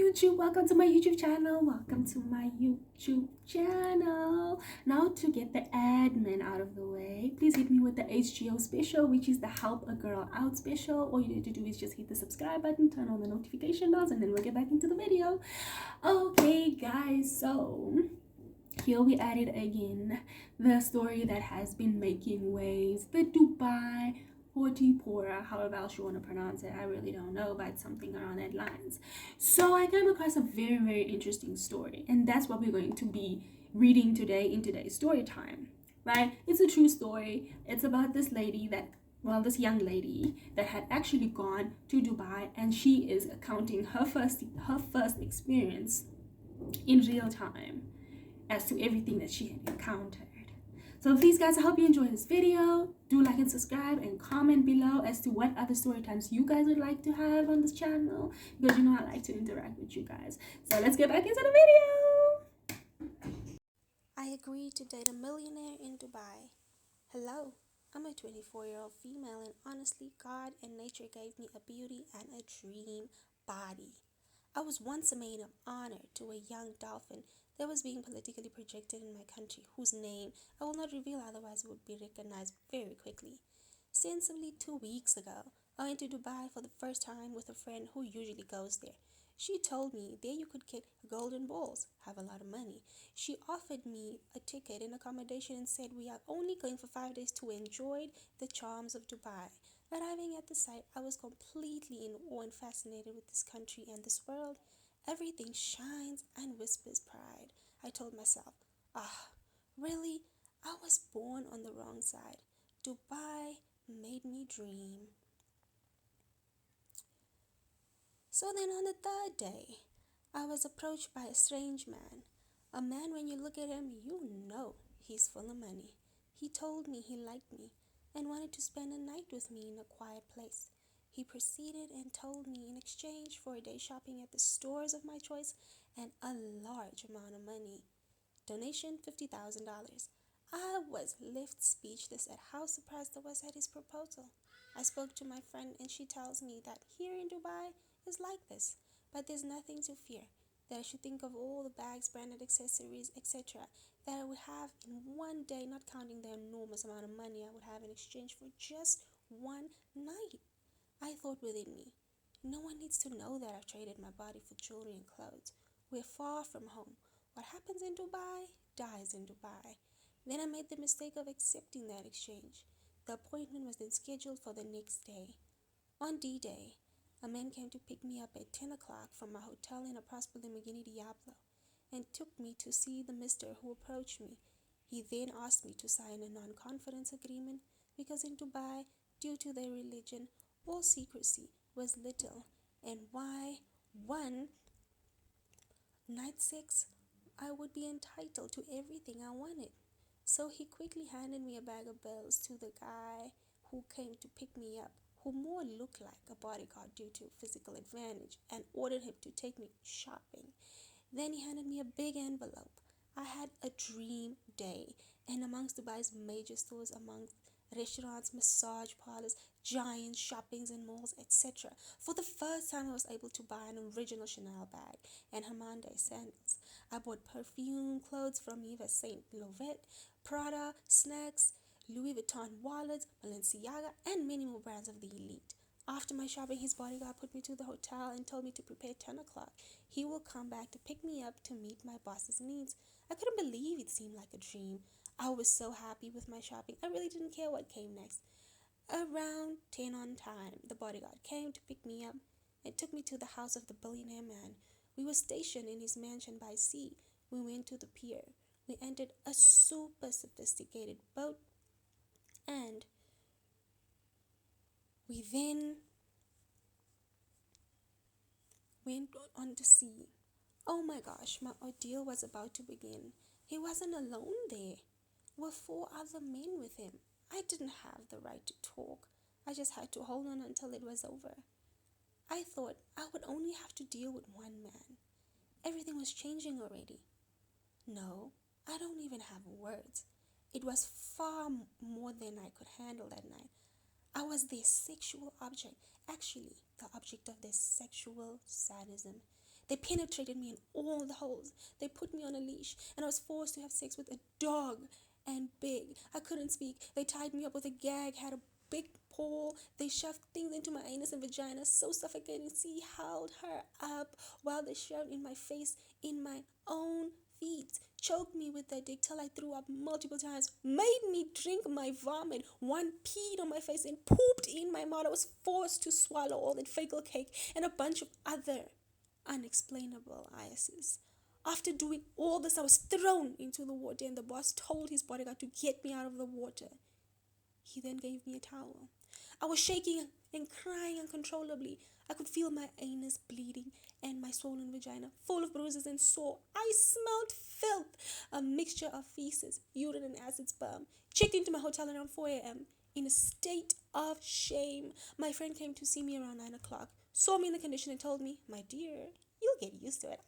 YouTube, welcome to my YouTube channel. Now to get the admin out of the way, please hit me with the HGO special, which is the help a girl out special. All you need to do is just hit the subscribe button, turn on the notification bells, and then we'll get back into the video. Okay guys, so here we at it again. The story that has been making waves, the Dubai porta, however else you want to pronounce it, I really don't know, but something around that lines. So I came across a very interesting story, and that's what we're going to be reading today in today's story time, right? It's a true story. It's about this lady this young lady that had actually gone to Dubai, and she is accounting her first experience in real time as to everything that she had encountered. So please guys, I hope you enjoy this video. Do like and subscribe and comment below as to what other story times you guys would like to have on this channel, because you know I like to interact with you guys. So let's get back into the video. I agreed to date a millionaire in Dubai. Hello, I'm a 24-year-old female, and honestly, God and nature gave me a beauty and a dream body. I was once a maid of honor to a young dolphin that was being politically projected in my country, whose name I will not reveal, otherwise it would be recognized very quickly. Sensibly 2 weeks ago, I went to Dubai for the first time with a friend who usually goes there. She told me there you could get golden balls, have a lot of money. She offered me a ticket and accommodation and said we are only going for 5 days to enjoy the charms of Dubai. Arriving at the site, I was completely in awe and fascinated with this country and this world. Everything shines and whispers pride. I told myself, really? I was born on the wrong side. Dubai made me dream. So then on the third day, I was approached by a strange man. A man, when you look at him, you know he's full of money. He told me he liked me and wanted to spend a night with me in a quiet place. He proceeded and told me in exchange for a day shopping at the stores of my choice and a large amount of money. Donation $50,000. I was left speechless at how surprised I was at his proposal. I spoke to my friend and she tells me that here in Dubai is like this, but there's nothing to fear. That I should think of all the bags, branded accessories, etc. that I would have in one day, not counting the enormous amount of money I would have in exchange for just one night. I thought within me, no one needs to know that I've traded my body for jewelry and clothes. We're far from home. What happens in Dubai dies in Dubai. Then I made the mistake of accepting that exchange. The appointment was then scheduled for the next day. On D-Day, a man came to pick me up at 10 o'clock from my hotel in a prosperous Lamborghini Diablo and took me to see the mister who approached me. He then asked me to sign a non-confidence agreement because in Dubai, due to their religion, all secrecy was little, and why one night 6 I would be entitled to everything I wanted. So he quickly handed me a bag of bills to the guy who came to pick me up, who more looked like a bodyguard due to physical advantage, and ordered him to take me shopping. Then he handed me a big envelope. I had a dream day, and amongst Dubai's major stores, amongst restaurants, massage parlors, giant shoppings and malls, etc. For the first time, I was able to buy an original Chanel bag and Hermande sandals. I bought perfume, clothes from Yves Saint Laurent, Prada, snacks, Louis Vuitton wallets, Balenciaga, and many more brands of the elite. After my shopping, his bodyguard put me to the hotel and told me to prepare 10 o'clock. He will come back to pick me up to meet my boss's needs. I couldn't believe it seemed like a dream. I was so happy with my shopping. I really didn't care what came next. Around 10 on time, the bodyguard came to pick me up and took me to the house of the billionaire man. We were stationed in his mansion by sea. We went to the pier. We entered a super sophisticated boat, and we then went on the sea. Oh my gosh, my ordeal was about to begin. He wasn't alone there. There were 4 other men with him. I didn't have the right to talk. I just had to hold on until it was over. I thought I would only have to deal with one man. Everything was changing already. No, I don't even have words. It was far more than I could handle that night. I was their sexual object, actually the object of their sexual sadism. They penetrated me in all the holes. They put me on a leash, and I was forced to have sex with a dog and big. I couldn't speak. They tied me up with a gag, had a big pole. They shoved things into my anus and vagina, so suffocating. See, held her up while they shoved in my face, in my own feet, choked me with their dick till I threw up multiple times, made me drink my vomit. One peed on my face and pooped in my mouth. I was forced to swallow all that fecal cake and a bunch of other unexplainable ISs. After doing all this, I was thrown into the water, and the boss told his bodyguard to get me out of the water. He then gave me a towel. I was shaking and crying uncontrollably. I could feel my anus bleeding and my swollen vagina full of bruises and sore. I smelled filth, a mixture of feces, urine, and acid sperm. Checked into my hotel around 4 a.m. in a state of shame. My friend came to see me around 9 o'clock, saw me in the condition, and told me, "My dear, you'll get used to it."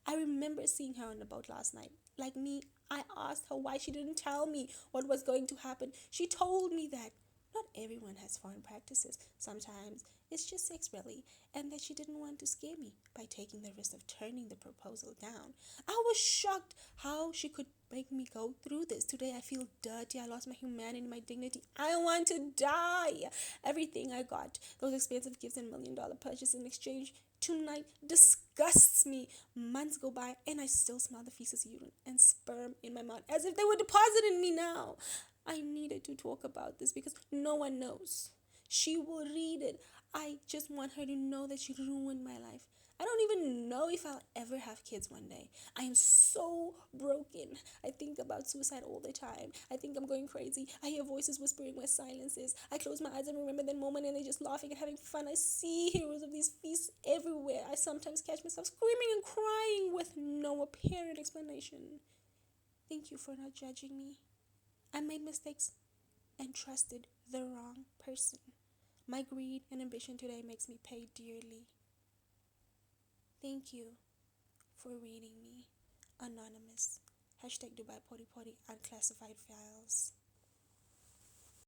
I remember seeing her on the boat last night. Like me, I asked her why she didn't tell me what was going to happen. She told me that not everyone has foreign practices. Sometimes it's just sex, really, and that she didn't want to scare me by taking the risk of turning the proposal down. I was shocked how she could make me go through this. Today I feel dirty. I lost my humanity, my dignity. I want to die. Everything I got, those expensive gifts and $1 million purchases in exchange tonight, disgusts me. Months go by and I still smell the feces, urine, and sperm in my mouth as if they were deposited in me now. I needed to talk about this because no one knows. She will read it. I just want her to know that she ruined my life. I don't even know if I'll ever have kids one day. I am so broken. I think about suicide all the time. I think I'm going crazy. I hear voices whispering where silence is. I close my eyes and remember that moment and they're just laughing and having fun. I see heroes of these feasts everywhere. I sometimes catch myself screaming and crying with no apparent explanation. Thank you for not judging me. I made mistakes and trusted the wrong person. My greed and ambition today makes me pay dearly. Thank you for reading me. Anonymous. Hashtag Dubai Potty Potty Unclassified Files.